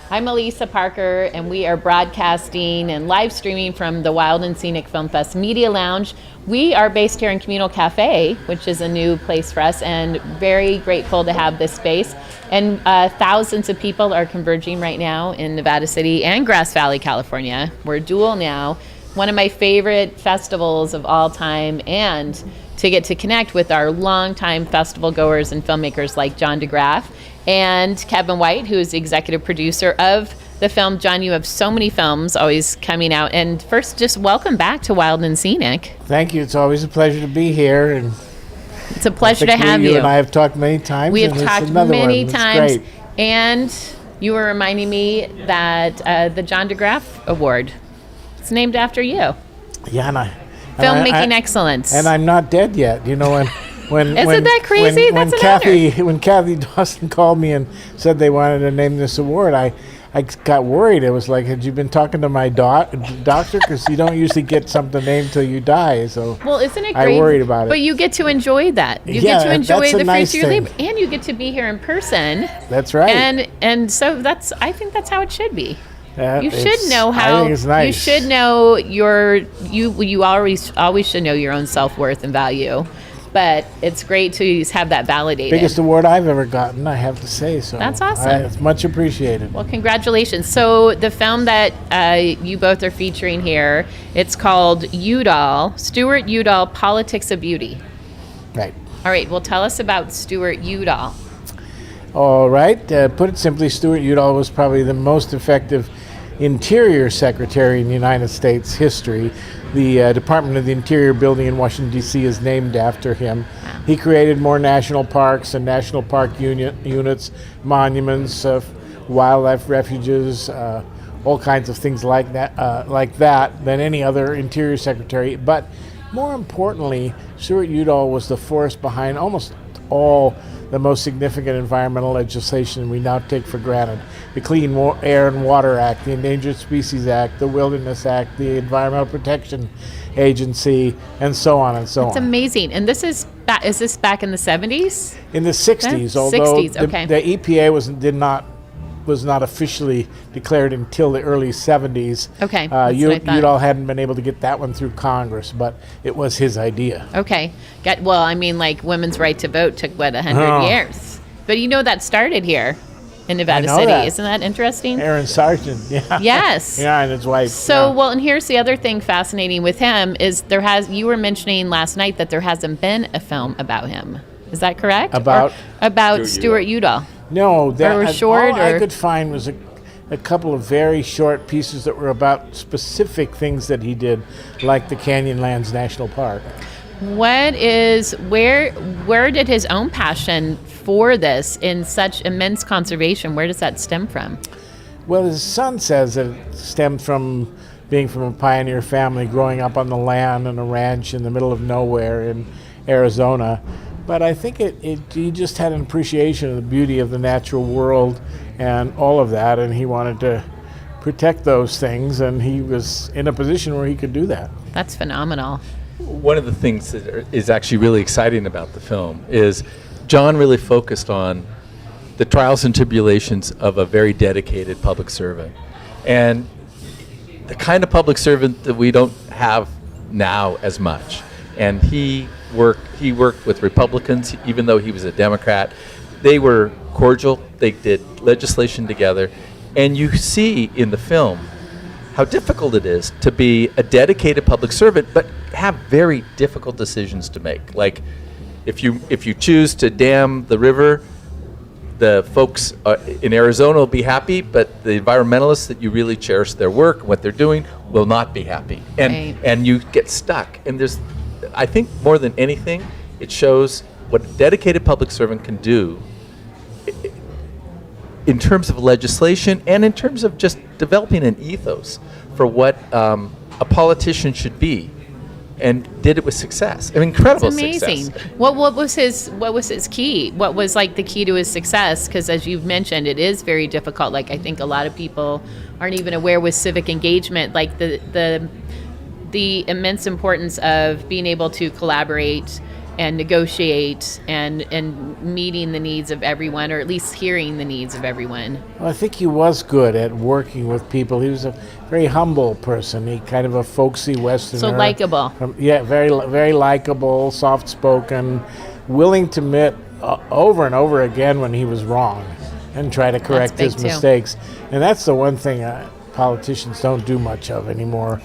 I'm Elisa Parker, and we are broadcasting and live streaming from the Wild and Scenic Film Fest Media Lounge. We are based here in Communal Cafe, which is a new place for us, and very grateful to have this space. And thousands of people are converging right now in Nevada City and Grass Valley, California. We're dual now. One of my favorite festivals of all time, and to get to connect with our longtime festival goers and filmmakers like John Graaf and Kevin White, who is the executive producer of the film. John, you have so many films always coming out. And first, just welcome back to Wild and Scenic. Thank you. It's always a pleasure to be here. And it's a pleasure to have you. You and I have talked many times. We have talked many times. Great. And you were reminding me that the John Graaf Award, it's named after you. Yeah, Filmmaking excellence. And I'm not dead yet. You know, when Isn't that crazy? That's an honor. When Kathy Dawson called me and said they wanted to name this award, I got worried. It was like, had you been talking to my doctor? Because you don't usually get something named till you die. So well, isn't it great? I worried about it. But you get to enjoy that. You get to enjoy the fruits of your labor, and you get to be here in person. That's right. And so I think that's how it should be. You should know how. I think it's nice. You should know you always should know your own self-worth and value. But it's great to have that validated. Biggest award I've ever gotten, I have to say. So that's awesome. It's much appreciated. Well, congratulations. So the film that you both are featuring here, it's called Udall, Stewart Udall, Politics of Beauty. Right. All right. Well, tell us about Stewart Udall. All right. Put it simply, Stewart Udall was probably the most effective Interior Secretary in the United States history. The Department of the Interior building in Washington, D.C. is named after him. Wow. He created more national parks and national park units, monuments, wildlife refuges, all kinds of things like that than any other Interior Secretary. But more importantly, Stewart Udall was the force behind almost all the most significant environmental legislation we now take for granted. The Clean Air and Water Act, the Endangered Species Act, the Wilderness Act, the Environmental Protection Agency, and so on and so on. It's amazing. And is this back in the 70s? In the 60s, although the EPA was not officially declared until the early 70s. Okay. Udall hadn't been able to get that one through Congress, but it was his idea. Okay. Well, I mean, like women's right to vote took, 100 years? But that started here in Nevada City. Isn't that interesting? Aaron Sargent, yeah. Yes. Yeah, and his wife. So, well, and here's the other thing fascinating with him is you were mentioning last night that there hasn't been a film about him. Is that correct? About Stewart Udall. No, I could find was a couple of very short pieces that were about specific things that he did, like the Canyonlands National Park. Where did his own passion for this in such immense conservation, where does that stem from? Well, his son says that it stemmed from being from a pioneer family, growing up on the land on a ranch in the middle of nowhere in Arizona. But I think he just had an appreciation of the beauty of the natural world and all of that, and he wanted to protect those things, and he was in a position where he could do that. That's phenomenal. One of the things that is actually really exciting about the film is John really focused on the trials and tribulations of a very dedicated public servant, and the kind of public servant that we don't have now as much. And he worked with Republicans, even though he was a Democrat. They were cordial. They did legislation together. And you see in the film how difficult it is to be a dedicated public servant, but have very difficult decisions to make. Like if you choose to dam the river, the folks in Arizona will be happy, but the environmentalists that you really cherish their work and what they're doing will not be happy. And you get stuck. And I think more than anything, it shows what a dedicated public servant can do in terms of legislation and in terms of just developing an ethos for what a politician should be, and did it with success. I mean, incredible success. It's amazing. What was his key? What was like the key to his success? Because as you've mentioned, it is very difficult. Like I think a lot of people aren't even aware with civic engagement, like the immense importance of being able to collaborate and negotiate and meeting the needs of everyone, or at least hearing the needs of everyone. Well, I think he was good at working with people. He was a very humble person. He kind of a folksy Westerner. So likable. Yeah, very likable, soft-spoken, willing to admit over and over again when he was wrong and try to correct his mistakes. And that's the one thing politicians don't do much of anymore.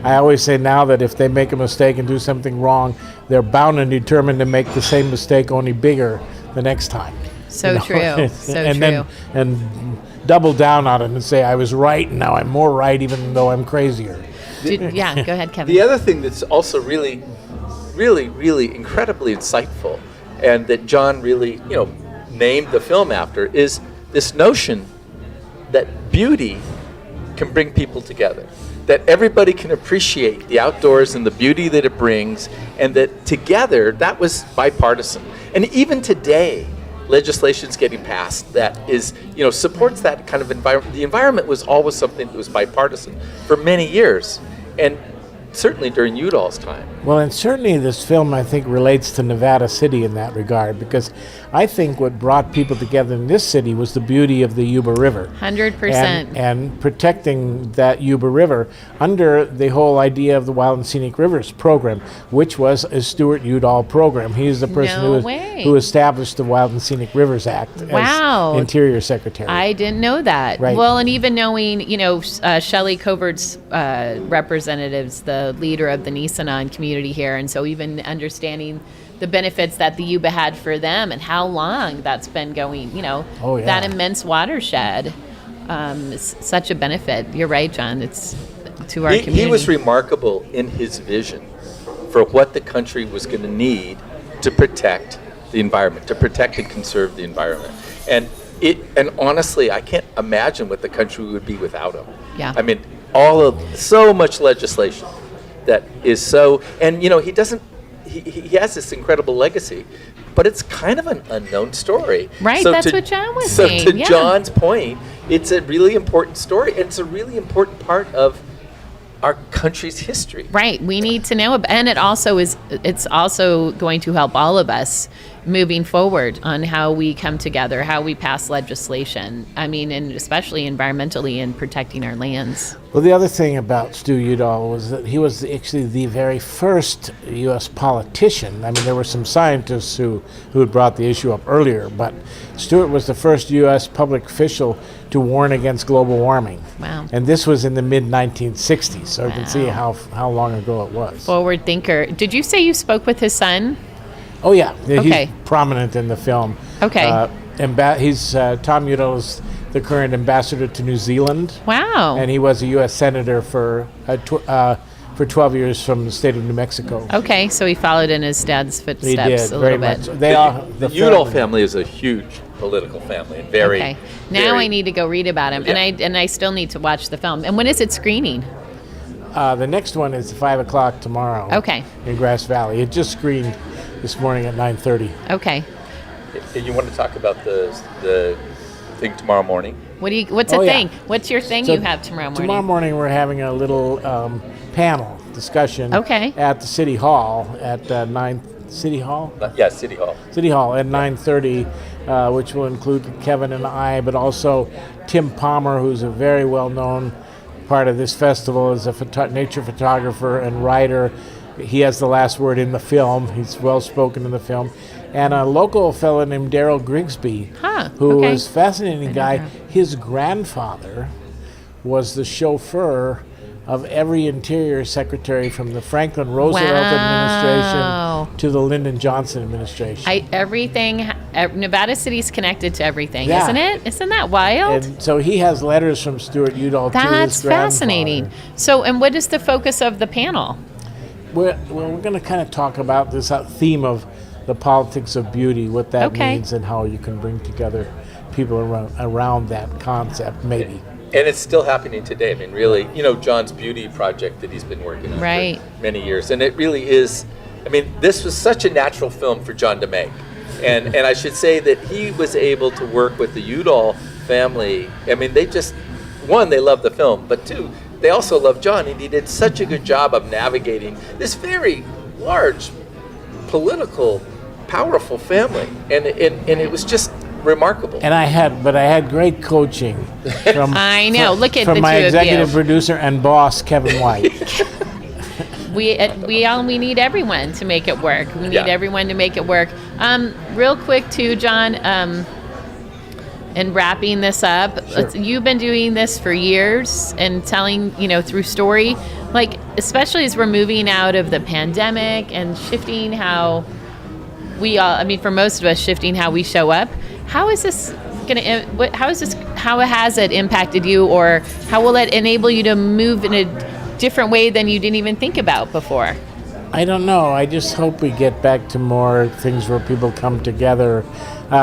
I always say now that if they make a mistake and do something wrong, they're bound and determined to make the same mistake, only bigger, the next time. So true. So and true. And double down on it and say, I was right, and now I'm more right, even though I'm crazier. Yeah, go ahead, Kevin. The other thing that's also really, really, really incredibly insightful, and that John really, named the film after, is this notion that beauty can bring people together, that everybody can appreciate the outdoors and the beauty that it brings, and that together, that was bipartisan. And even today, legislation's getting passed that is, supports that kind of environment. The environment was always something that was bipartisan for many years, and certainly during Udall's time. Well, and certainly this film, I think, relates to Nevada City in that regard, because I think what brought people together in this city was the beauty of the Yuba River. 100%. And protecting that Yuba River under the whole idea of the Wild and Scenic Rivers program, which was a STEWART Udall program. He is the person who established the Wild and Scenic Rivers Act as Interior Secretary. I didn't know that. Right. Well, and even knowing, Shelley Covert's representatives, the leader of the Nisenan community here, and so even understanding the benefits that the Yuba had for them and how long that's been going, that immense watershed is such a benefit. You're right, John. It's to our community. He was remarkable in his vision for what the country was going to need to protect the environment, to protect and conserve the environment. And honestly, I can't imagine what the country would be without him. Yeah. I mean, so much legislation that is so, and he has this incredible legacy, but it's kind of an unknown story. Right, that's what John was saying. So to John's point, it's a really important story, and it's a really important part of our country's history. Right, we need to know, and it's also going to help all of us moving forward on how we come together, how we pass legislation. I mean, and especially environmentally and protecting our lands. Well, the other thing about Stu Udall was that he was actually the very first U.S. politician. I mean, there were some scientists who had brought the issue up earlier, but Stewart was the first U.S. public official to warn against global warming. Wow. And this was in the mid-1960s, so you can see how long ago it was. Forward thinker. Did you say you spoke with his son? Oh, yeah. Okay. He's prominent in the film. Okay. He's Tom Udall is the current ambassador to New Zealand. Wow. And he was a U.S. senator for 12 years from the state of New Mexico. Okay, so he followed in his dad's footsteps a little bit. The Udall family is a huge political family and very. Okay. Now I need to go read about him, and I still need to watch the film. And when is it screening? The next one is 5 o'clock tomorrow. Okay. In Grass Valley. It just screened this morning at 9:30. Okay. You want to talk about the thing tomorrow morning? What's a thing? What's your thing you have tomorrow morning? Tomorrow morning we're having a little panel discussion at the City Hall at 9. City Hall? Yeah, City Hall. City Hall at 9:30, which will include Kevin and I, but also Tim Palmer, who's a very well-known part of this festival, is a nature photographer and writer. He has the last word in the film. He's well-spoken in the film. And a local fellow named Daryl Grigsby, who is a fascinating guy. His grandfather was the chauffeur of every interior secretary from the Franklin Roosevelt administration to the Lyndon Johnson administration. Nevada City's connected to everything, isn't it? Isn't that wild? And so he has letters from Stewart Udall to his grandfather. That's fascinating. So, and what is the focus of the panel? We're going to kind of talk about this theme of the politics of beauty, what that means, and how you can bring together people around that concept, maybe. And it's still happening today. I mean, really, John's beauty project that he's been working on for many years. And it really is, this was such a natural film for John to make. And I should say that he was able to work with the Udall family. I mean, they just, one, they love the film, but two, they also love John. And he did such a good job of navigating this very large political, powerful family, and it was just remarkable. And I had great coaching from I know. Look at from the my two of executive you. producer and boss, Kevin White. We need everyone to make it work. We need Yeah. everyone to make it work. Real quick too, John, and wrapping this up, Sure. you've been doing this for years and telling, through story, like especially as we're moving out of the pandemic and shifting how we all, for most of us, shifting how we show up. How is this how has it impacted you, or how will it enable you to move in a different way than you didn't even think about before? I don't know. I just hope we get back to more things where people come together.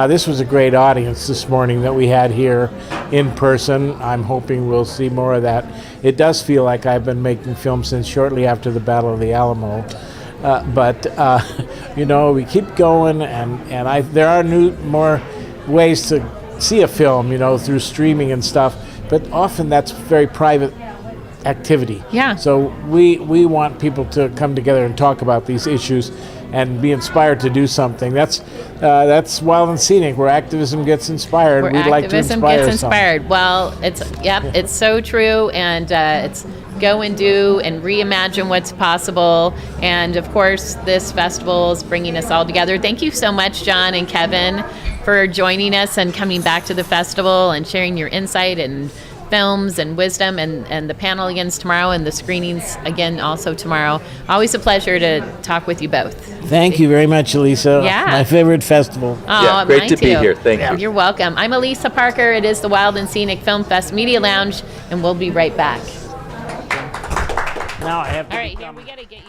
This was a great audience this morning that we had here in person. I'm hoping we'll see more of that. It does feel like I've been making film since shortly after the Battle of the Alamo. But we keep going, and there are more ways to see a film, through streaming and stuff. But often that's very private activity. Yeah. So we want people to come together and talk about these issues and be inspired to do something. That's Wild and Scenic, where activism gets inspired. Where We'd like to activism inspire gets some. inspired. Well, it's so true, and it's go and do and reimagine what's possible. And of course, this festival is bringing us all together. Thank you so much, John and Kevin, for joining us and coming back to the festival and sharing your insight and films and wisdom, and the panel again tomorrow and the screenings again also tomorrow. Always a pleasure to talk with you both. Thank you very much, Elisa. Yeah. My favorite festival. Oh, Yeah, great mine to be too. here. Thank you. You're welcome. I'm Elisa Parker. It is the Wild and Scenic Film Fest Media Lounge, and we'll be right back. Now I have to All right, become- here we got to get you.